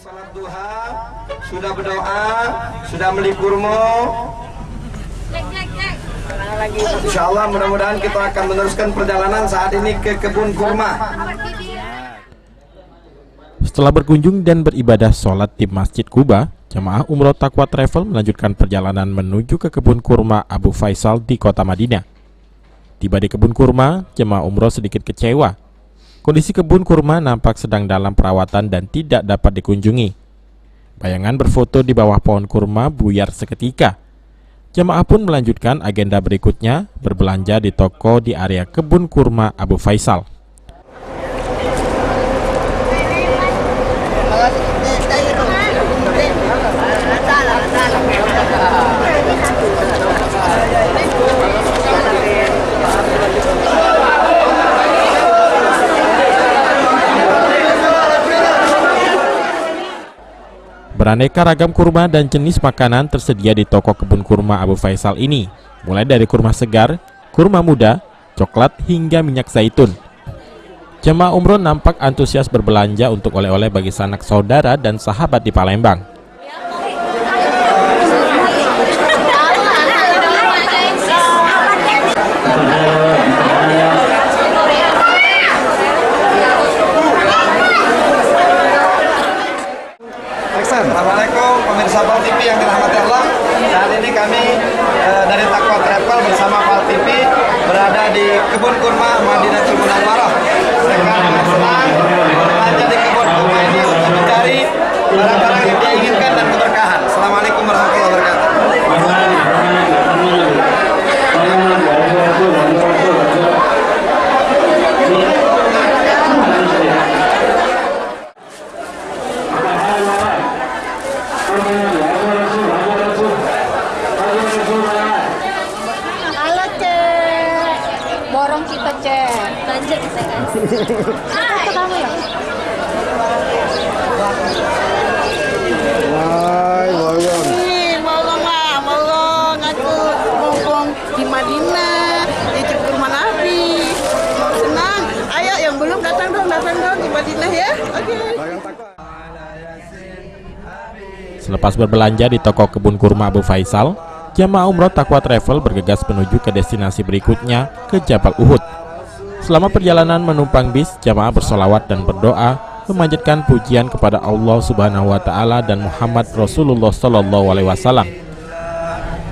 Salat duha, sudah berdoa, sudah beli kurma. Insya Allah mudah-mudahan kita akan meneruskan perjalanan saat ini ke kebun kurma. Setelah berkunjung dan beribadah sholat di Masjid Quba, jamaah Umroh Taqwa Travel melanjutkan perjalanan menuju ke kebun kurma Abu Faisal di kota Madinah. Tiba di kebun kurma, jemaah umroh sedikit kecewa. Kondisi kebun kurma nampak sedang dalam perawatan dan tidak dapat dikunjungi. Bayangan berfoto di bawah pohon kurma buyar seketika. Jemaah pun melanjutkan agenda berikutnya, berbelanja di toko di area kebun kurma Abu Faisal. Beraneka ragam kurma dan jenis makanan tersedia di toko kebun kurma Abu Faisal ini, mulai dari kurma segar, kurma muda, coklat hingga minyak zaitun. Jemaah umroh nampak antusias berbelanja untuk oleh-oleh bagi sanak saudara dan sahabat di Palembang. Assalamualaikum pemirsa Pal TV yang dirahmati Allah. Saat ini kami dari Taqwa Travel bersama Pal TV berada di kebun kurma Madinatul Munawwarah. Mereka senang belanja di kebun kurma ini untuk mencari barang-barang yang dia inginkan dan keberkahan. Assalamualaikum warahmatullahi wabarakatuh. Halo Cek, borong kita Cek. Belanja kita kan. Apa kamu ya? Hai, bolong. Bolong lah, bolong. Aku ngomong di Madinah, di kurma Nabi. Senang. Ayo yang belum datang dong di Madinah ya. Oke. Selepas berbelanja di toko kebun kurma Abu Faisal, jamaah umroh Taqwa Travel bergegas menuju ke destinasi berikutnya, ke Jabal Uhud. Selama perjalanan menumpang bis, jamaah bersolawat dan berdoa, memanjatkan pujian kepada Allah Subhanahu wa Ta'ala dan Muhammad Rasulullah Sallallahu Alaihi Wasallam.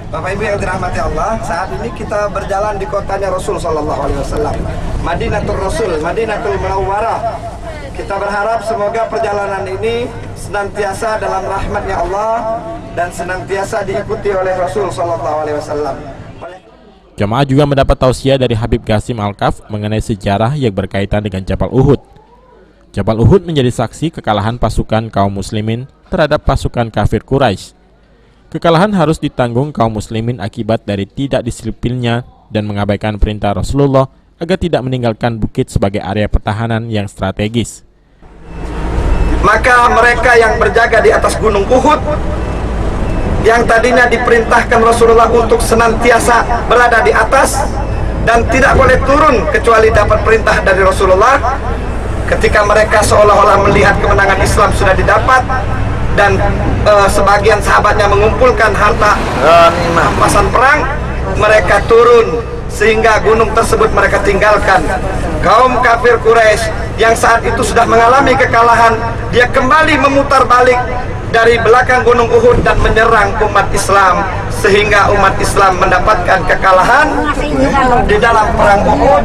Bapak Ibu yang dirahmati Allah, saat ini kita berjalan di kotanya Rasul Sallallahu Alaihi Wasallam, Madinatul Rasul, Madinatul Munawwarah. Kita berharap semoga perjalanan ini senantiasa dalam rahmatnya Allah dan senantiasa diikuti oleh Rasul Sallallahu Alaihi Wasallam. Jamaah juga mendapat tausiah dari Habib Qasim Al-Kaf mengenai sejarah yang berkaitan dengan Jabal Uhud. Jabal Uhud menjadi saksi kekalahan pasukan kaum muslimin terhadap pasukan kafir Quraisy. Kekalahan harus ditanggung kaum muslimin akibat dari tidak disiplinnya dan mengabaikan perintah Rasulullah agar tidak meninggalkan bukit sebagai area pertahanan yang strategis. Maka mereka yang berjaga di atas gunung Uhud, yang tadinya diperintahkan Rasulullah untuk senantiasa berada di atas dan tidak boleh turun kecuali dapat perintah dari Rasulullah, ketika mereka seolah-olah melihat kemenangan Islam sudah didapat dan sebagian sahabatnya mengumpulkan harta rampasan perang, mereka turun sehingga gunung tersebut mereka tinggalkan. Kaum kafir Quraisy yang saat itu sudah mengalami kekalahan, dia kembali memutar balik dari belakang gunung Uhud dan menyerang umat Islam, sehingga umat Islam mendapatkan kekalahan di dalam perang Uhud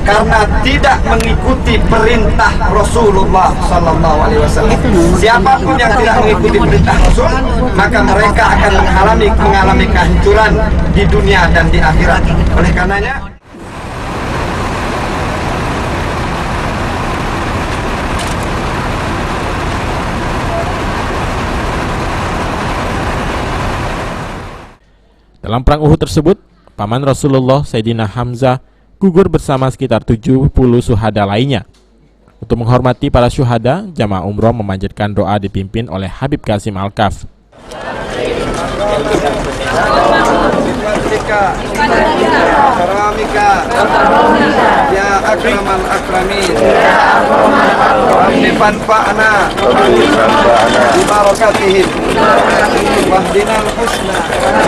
karena tidak mengikuti perintah Rasulullah Sallallahu Alaihi Wasallam. Siapapun yang tidak mengikuti perintah Rasul, maka mereka akan mengalami kehancuran di dunia dan di akhirat. Oleh karenanya, dalam perang Uhud tersebut, paman Rasulullah Sayyidina Hamzah gugur bersama sekitar 70 syuhada lainnya. Untuk menghormati para syuhada, jamaah umroh memanjatkan doa dipimpin oleh Habib Qasim Al-Kaf. ya akramal akramin, barakatihim wahdinal husna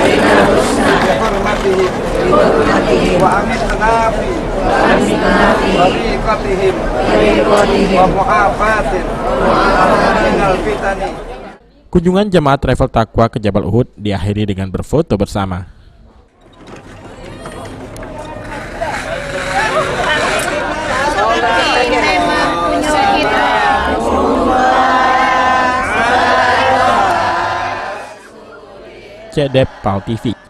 bihurmatihim wa amitna fi tariqatihim wa mu'afatin minal fitani. Kunjungan jamaah travel Taqwa ke Jabal Uhud diakhiri dengan berfoto bersama. Cedep Pal TV.